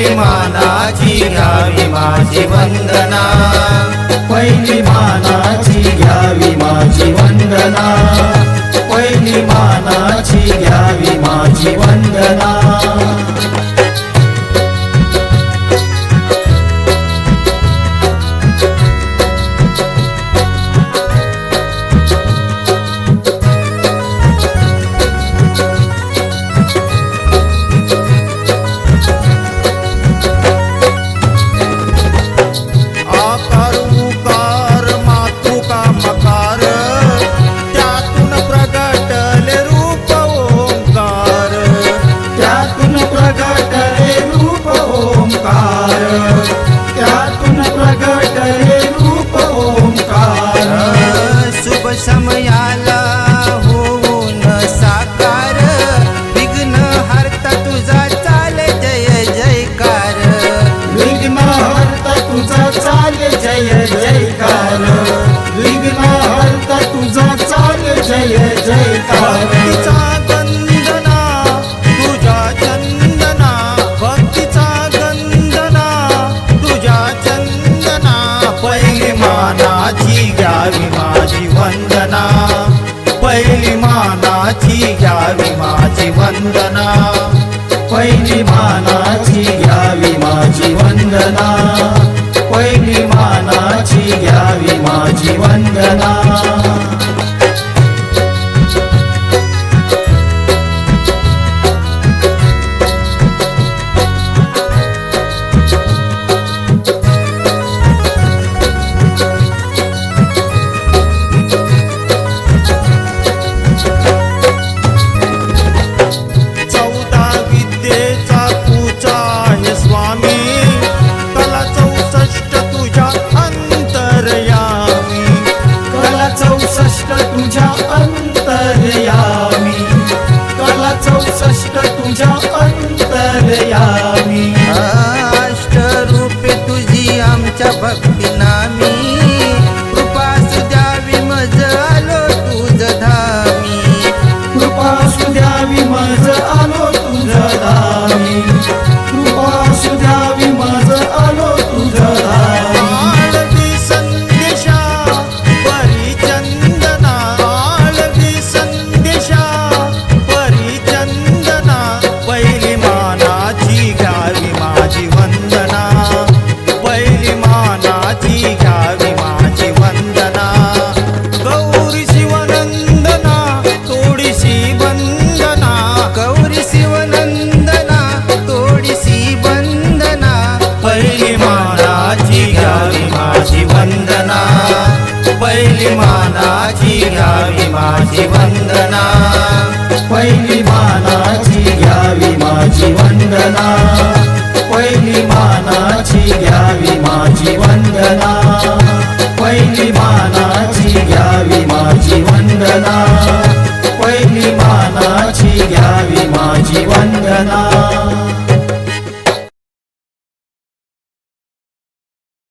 पहिली मानाची घ्यावी माझी वंदना, पहिली मानाची घ्यावी माझी वंदना, पहिली मानाची घ्यावी माझी वंदना। समयाला होऊन साकार, विघ्न हरता तुझा चाले जय जयकार, विघ्न हरता तुझा चाले जय जयकार, विघ्न हरता तुझा चाले जय जयकार। भक्तीचा गंधना तुझ्या चंदना, भक्तीचा गंधना तुझ्या चंदना, पहिली मानाची घ्यावी माझी वंदना, पहिली मानाची घ्यावी माझी वंदना, पहिली मानाची घ्यावी माझी वंदना, पहिली मानाची घ्यावी माझी वंदना। तुझ्या अंतर्यामी, कला 64 तुझ्या अंतर्यामी, अष्टरूपे तुझी आमच्या भक्ती नामी, कृपा सुद्यावी मज आलो तुझ धामी, कृपा सुद्यावी मज आलो तुझ धामी, कृपा सुद्यावी मज आलो तुझ धामी। पहिली मानाची घ्यावी माझी वंदना, पहिली मानाची घ्यावी माझी वंदना, पहिली मानाची घ्यावी माझी